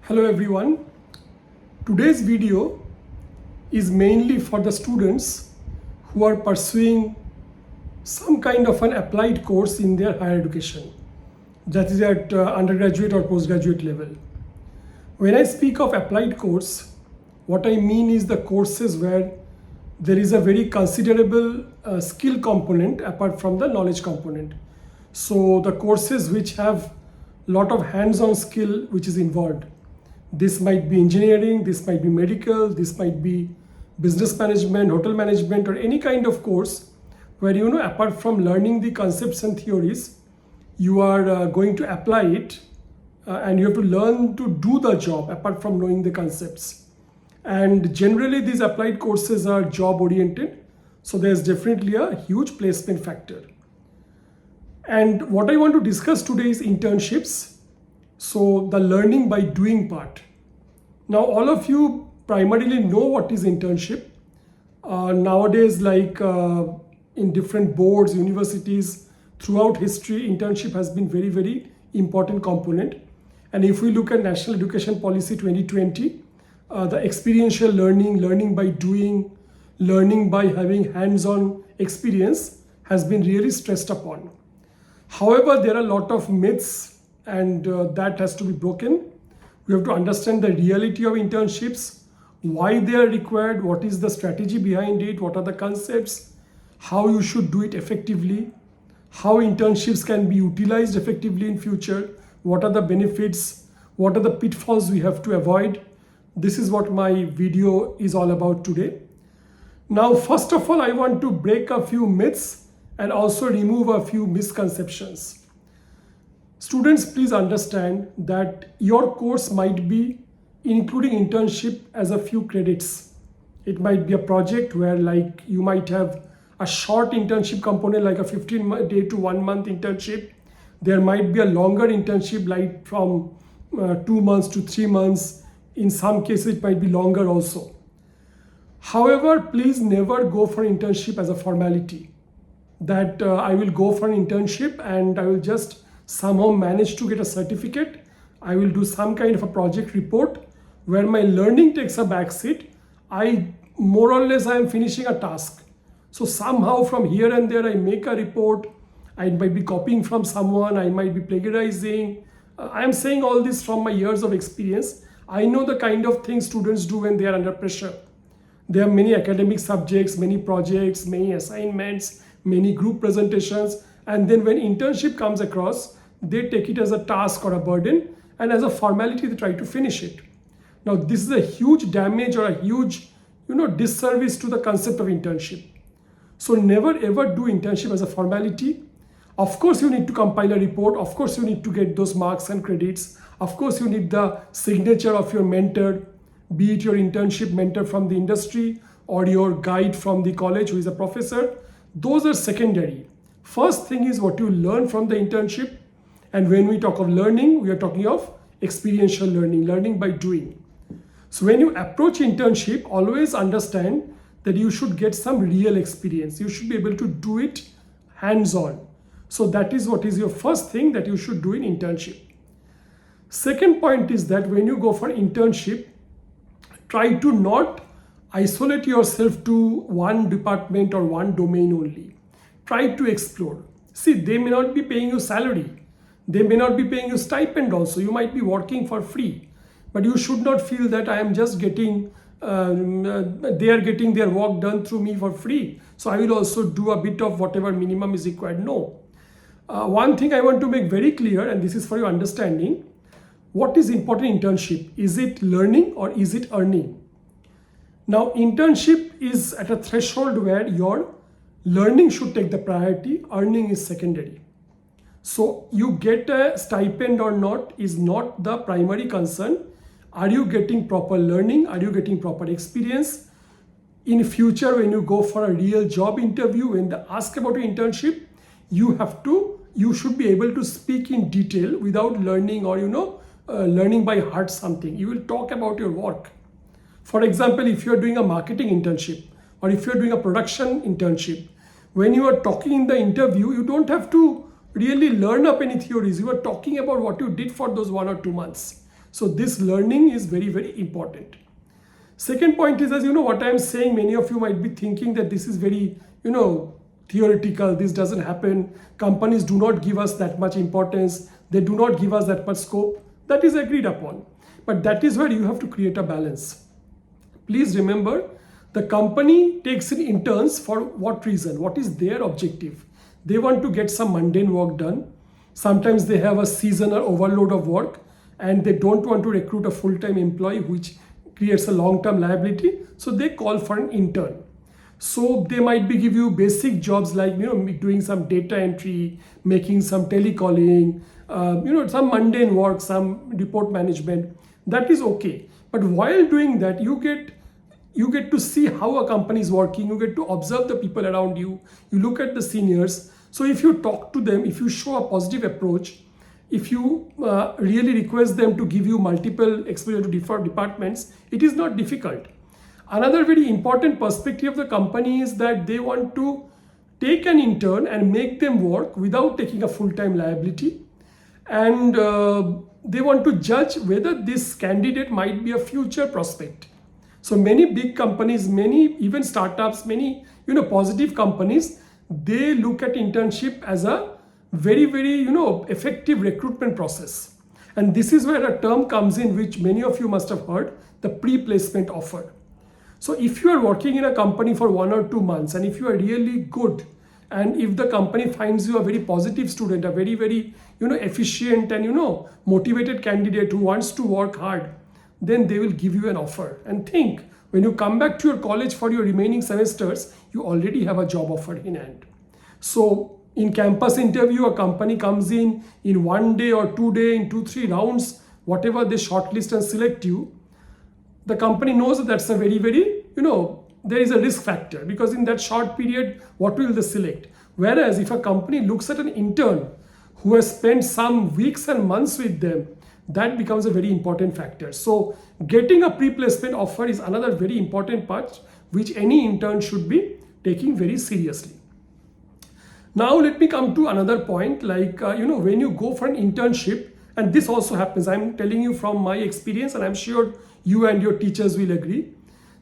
Hello everyone. Today's video is mainly for the students who are pursuing some kind of an applied course in their higher education, that is at undergraduate or postgraduate level. When I speak of applied course, what I mean is the courses where there is a very considerable skill component apart from the knowledge component. So the courses which have lot of hands-on skill which is involved. This might be engineering, this might be medical, this might be business management, hotel management, or any kind of course where apart from learning the concepts and theories, you are going to apply it and you have to learn to do the job apart from knowing the concepts. And generally these applied courses are job oriented, so there's definitely a huge placement factor. And what I want to discuss today is internships. So the learning by doing part. Now all of you primarily know what is internship. Nowadays, like in different boards, universities, throughout history, internship has been very, very important component. And if we look at National Education Policy 2020, the experiential learning, learning by doing, learning by having hands-on experience has been really stressed upon. However, there are a lot of myths and that has to be broken. We have to understand the reality of internships, why they are required, what is the strategy behind it, what are the concepts, how you should do it effectively, how internships can be utilized effectively in future, what are the benefits, what are the pitfalls we have to avoid. This is what my video is all about today. Now, first of all, I want to break a few myths and also remove a few misconceptions. Students, please understand that your course might be including internship as a few credits. It might be a project where like you might have a short internship component like a 15-day to 1 month internship. There might be a longer internship like from 2 months to 3 months. In some cases, it might be longer also. However, please never go for internship as a formality. That I will go for an internship and I will just somehow manage to get a certificate. I will do some kind of a project report where my learning takes a backseat. I more or less I am finishing a task. So somehow from here and there I make a report. I might be copying from someone. I might be plagiarizing. I am saying all this from my years of experience. I know the kind of things students do when they are under pressure. There are many academic subjects, many projects, many assignments, many group presentations. And then when internship comes across, they take it as a task or a burden, and as a formality, they try to finish it. Now, this is a huge damage or a huge, disservice to the concept of internship. So never ever do internship as a formality. Of course, you need to compile a report. Of course, you need to get those marks and credits. Of course, you need the signature of your mentor, be it your internship mentor from the industry or your guide from the college who is a professor. Those are secondary. First thing is what you learn from the internship. And when we talk of learning, we are talking of experiential learning, learning by doing. So when you approach internship, always understand that you should get some real experience. You should be able to do it hands-on. So that is what is your first thing that you should do in internship. Second point is that when you go for internship, try to not isolate yourself to one department or one domain only. Try to explore. See, they may not be paying you salary. They may not be paying you stipend also. You might be working for free. But you should not feel that I am just getting, they are getting their work done through me for free. So I will also do a bit of whatever minimum is required. No. One thing I want to make very clear, and this is for your understanding, what is important in internship? Is it learning or is it earning? Now, internship is at a threshold where your learning should take the priority, earning is secondary. So you get a stipend or not is not the primary concern. Are you getting proper learning? Are you getting proper experience? In future, when you go for a real job interview, when they ask about your internship, you should be able to speak in detail without learning or, learning by heart something. You will talk about your work. For example, if you're doing a marketing internship or if you're doing a production internship, when you are talking in the interview, you don't have to really learn up any theories. You are talking about what you did for those 1 or 2 months. So this learning is very, very important. Second point is, as you know what I am saying, many of you might be thinking that this is very, theoretical, this doesn't happen. Companies do not give us that much importance. They do not give us that much scope. That is agreed upon. But that is where you have to create a balance. Please remember, the company takes in interns for what reason? What is their objective? They want to get some mundane work done. Sometimes they have a seasonal overload of work and they don't want to recruit a full-time employee, which creates a long-term liability. So they call for an intern. So they might be give you basic jobs like doing some data entry, making some telecalling, some mundane work, some report management. That is okay. But while doing that, you get to see how a company is working. You get to observe the people around you. You look at the seniors. So if you talk to them, if you show a positive approach, if you really request them to give you multiple exposure to different departments, it is not difficult. Another very important perspective of the company is that they want to take an intern and make them work without taking a full-time liability. And they want to judge whether this candidate might be a future prospect. So many big companies, many even startups, many positive companies, they look at internship as a very, very effective recruitment process. And this is where a term comes in which many of you must have heard, the pre-placement offer. So if you are working in a company for 1 or 2 months, and if you are really good, and if the company finds you a very positive student, a very, very efficient and motivated candidate who wants to work hard, then they will give you an offer. And think, when you come back to your college for your remaining semesters, you already have a job offer in hand. So in campus interview, a company comes in 1 day or 2 days, in 2-3 rounds, whatever they shortlist and select you, the company knows that that's a very, very, there is a risk factor, because in that short period, what will they select? Whereas if a company looks at an intern who has spent some weeks and months with them, that becomes a very important factor. So getting a pre-placement offer is another very important part which any intern should be taking very seriously. Now let me come to another point, like when you go for an internship, and this also happens, I'm telling you from my experience, and I'm sure you and your teachers will agree,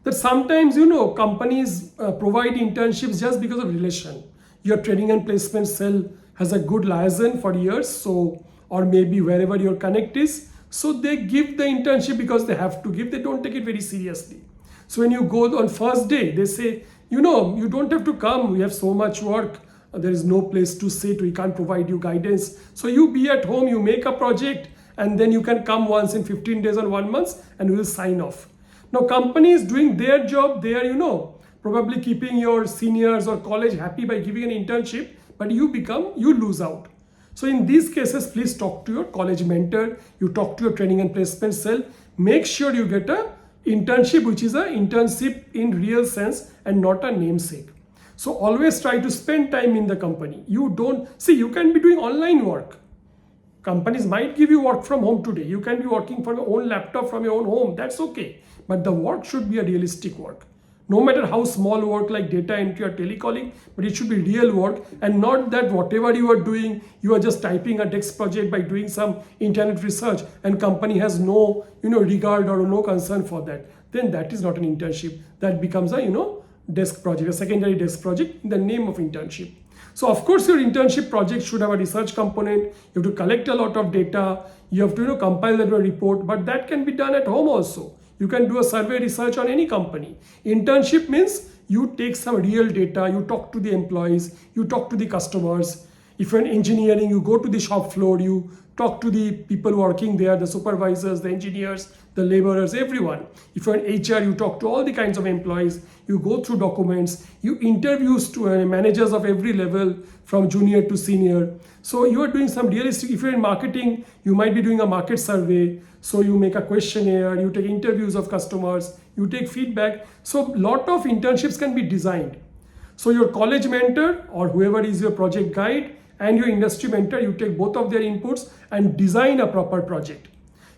that sometimes companies provide internships just because of relation. Your training and placement cell has a good liaison for years, so, or maybe wherever your connect is, so they give the internship because they have to give. They don't take it very seriously. So when you go on first day, they say, you don't have to come, we have so much work, there is no place to sit, we can't provide you guidance, so you be at home, you make a project, and then you can come once in 15 days or 1 month and we will sign off. Now company is doing their job. They are probably keeping your seniors or college happy by giving an internship, but you lose out. So in these cases, please talk to your college mentor, you talk to your training and placement cell, make sure you get a internship which is an internship in real sense and not a namesake. So always try to spend time in the company. You can be doing online work. Companies might give you work from home today. You can be working from your own laptop from your own home. That's okay. But the work should be a realistic work. No matter how small work like data entry or telecalling, but it should be real work, and not that whatever you are doing, you are just typing a text project by doing some internet research and company has no regard or no concern for that. Then that is not an internship. That becomes a desk project, a secondary desk project in the name of internship. So of course your internship project should have a research component. You have to collect a lot of data. You have to compile that to a report, but that can be done at home also. You can do a survey research on any company. Internship means you take some real data, you talk to the employees, you talk to the customers. If you're in engineering, you go to the shop floor, you talk to the people working there, the supervisors, the engineers, the laborers, everyone. If you're in HR, you talk to all the kinds of employees, you go through documents, you interviews to managers of every level from junior to senior. So you are doing some realistic, if you're in marketing, you might be doing a market survey. So you make a questionnaire, you take interviews of customers, you take feedback. So a lot of internships can be designed. So your college mentor or whoever is your project guide and your industry mentor, you take both of their inputs and design a proper project.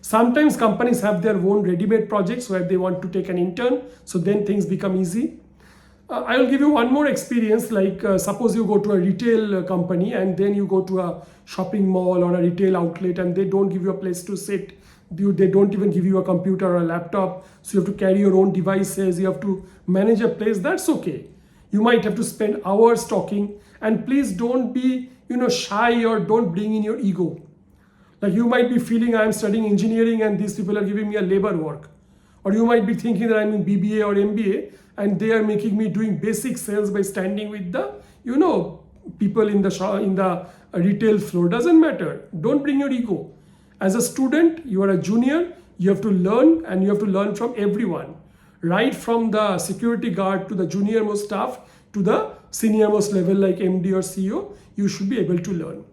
Sometimes companies have their own ready-made projects where they want to take an intern, so then things become easy. I will give you one more experience, like suppose you go to a retail company and then you go to a shopping mall or a retail outlet and they don't give you a place to sit. They don't even give you a computer or a laptop, so you have to carry your own devices, you have to manage a place. That's okay. You might have to spend hours talking, and please don't be shy, or don't bring in your ego. Like, you might be feeling I'm studying engineering and these people are giving me a labor work, or you might be thinking that I'm in BBA or MBA and they are making me doing basic sales by standing with the people in the shop, in the retail floor. Doesn't matter. Don't bring your ego. As a student, you are a junior, you have to learn, and you have to learn from everyone, right from the security guard to the junior most staff to the senior most level like MD or CEO. You should be able to learn.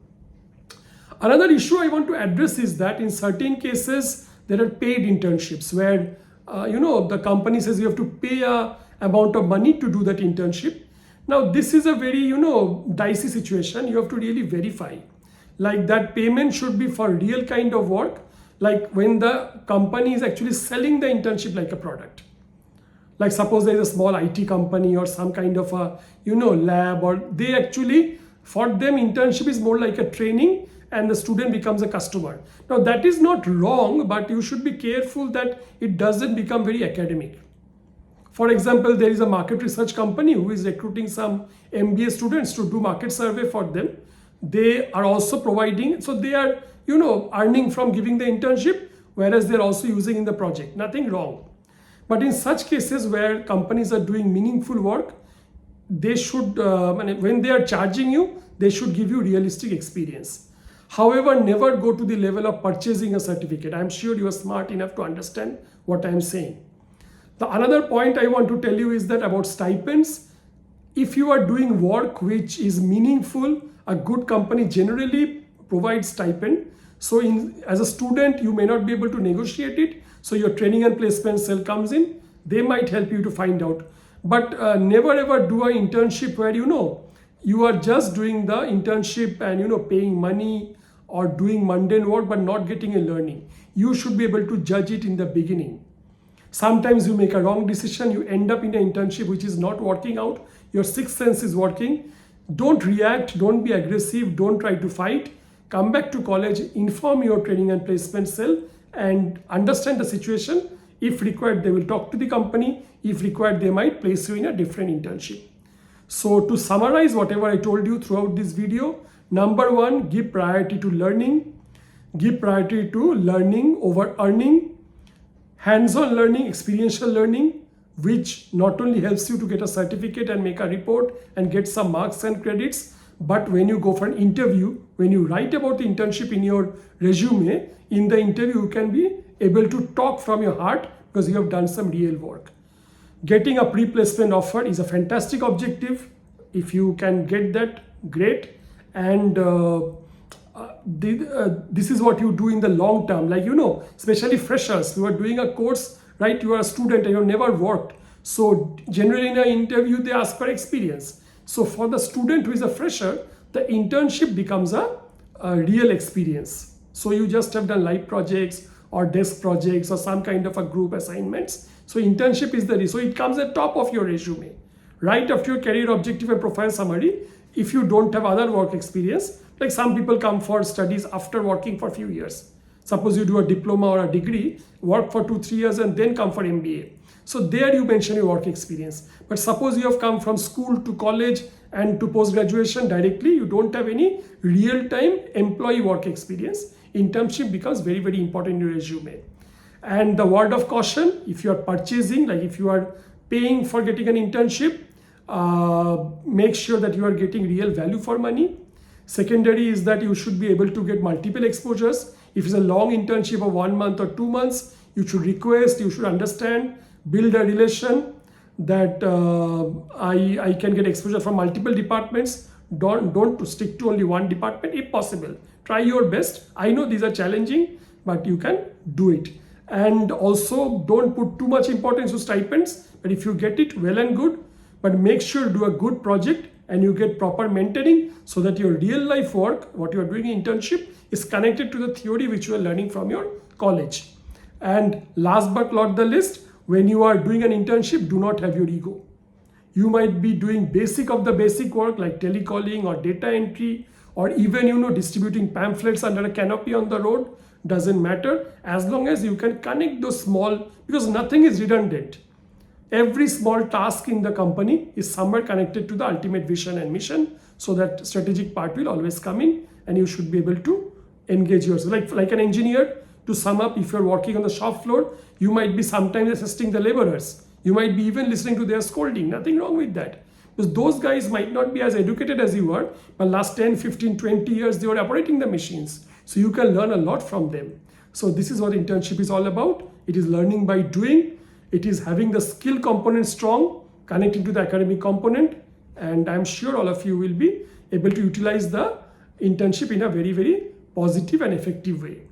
Another issue I want to address is that in certain cases there are paid internships where the company says you have to pay a amount of money to do that internship. Now this is a very dicey situation. You have to really verify, like, that payment should be for real kind of work, like when the company is actually selling the internship like a product. Like, suppose there is a small IT company or some kind of a lab, or they actually, for them internship is more like a training and the student becomes a customer. Now that is not wrong, but you should be careful that it doesn't become very academic. For example, there is a market research company who is recruiting some MBA students to do market survey for them. They are also providing, so they are earning from giving the internship, whereas they're also using in the project. Nothing wrong. But in such cases where companies are doing meaningful work, they should, when they are charging you, they should give you realistic experience. However, never go to the level of purchasing a certificate. I'm sure you are smart enough to understand what I'm saying. The another point I want to tell you is that about stipends. If you are doing work which is meaningful, a good company generally provides stipend. So as a student, you may not be able to negotiate it. So your training and placement cell comes in. They might help you to find out. But never ever do an internship where you are just doing the internship and paying money or doing mundane work but not getting a learning. You should be able to judge it in the beginning. Sometimes you make a wrong decision, you end up in an internship which is not working out. Your sixth sense is working. Don't react, don't be aggressive, don't try to fight. Come back to college, inform your training and placement cell and understand the situation. If required, they will talk to the company. If required, they might place you in a different internship. So to summarize whatever I told you throughout this video, number one, give priority to learning. Give priority to learning over earning. Hands-on learning, experiential learning, which not only helps you to get a certificate and make a report and get some marks and credits, but when you go for an interview, when you write about the internship in your resume, in the interview you can be able to talk from your heart because you have done some real work. Getting a pre-placement offer is a fantastic objective. If you can get that, great. And this is what you do in the long term, like especially freshers. You are doing a course, right? You are a student and you have never worked, so generally in an interview they ask for experience. So for the student who is a fresher, the internship becomes a real experience. So you just have done live projects or desk projects or some kind of a group assignments. So internship is so it comes at top of your resume, right after your career objective and profile summary. If you don't have other work experience, like some people come for studies after working for a few years. Suppose you do a diploma or a degree, work for 2-3 years and then come for MBA. So there you mention your work experience. But suppose you have come from school to college and to post-graduation directly, you don't have any real-time employee work experience. Internship becomes very, very important in your resume. And the word of caution, if you are purchasing, like if you are paying for getting an internship, make sure that you are getting real value for money. Secondary is that you should be able to get multiple exposures. If it's a long internship of 1 month or 2 months, you should request, you should understand, build a relation that I can get exposure from multiple departments. Don't stick to only one department if possible. Try your best. I know these are challenging, but you can do it. And also don't put too much importance to stipends, but if you get it, well and good, but make sure you do a good project and you get proper mentoring so that your real life work, what you are doing in internship, is connected to the theory which you are learning from your college. And last but not the least, when you are doing an internship, do not have your ego. You might be doing basic of the basic work like telecalling or data entry or even distributing pamphlets under a canopy on the road. doesn't matter, as long as you can connect those small, because nothing is redundant. Every small task in the company is somewhere connected to the ultimate vision and mission, so that strategic part will always come in and you should be able to engage yourself. Like an engineer, to sum up, if you're working on the shop floor, you might be sometimes assisting the laborers. You might be even listening to their scolding. Nothing wrong with that. Because those guys might not be as educated as you are, but last 10, 15, 20 years, they were operating the machines. So you can learn a lot from them. So this is what internship is all about. It is learning by doing. It is having the skill component strong, connecting to the academic component. And I'm sure all of you will be able to utilize the internship in a very, very positive and effective way.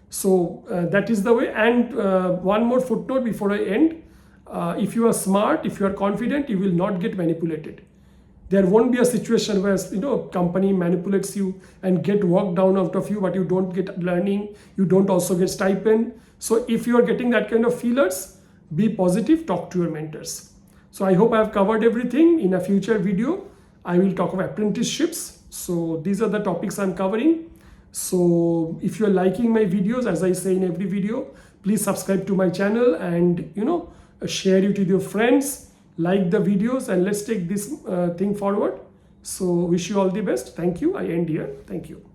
So that is the way. And one more footnote before I end. If you are smart, if you are confident, you will not get manipulated. There won't be a situation where company manipulates you and get work down out of you, but you don't get learning, you don't also get stipend. So if you are getting that kind of feelers, be positive, talk to your mentors. So I hope I have covered everything. In a future video, I will talk about apprenticeships. So these are the topics I'm covering. So if you're liking my videos, as I say in every video, please subscribe to my channel and share it with your friends, like the videos, and let's take this thing forward. So wish you all the best. Thank you. I end here. Thank you.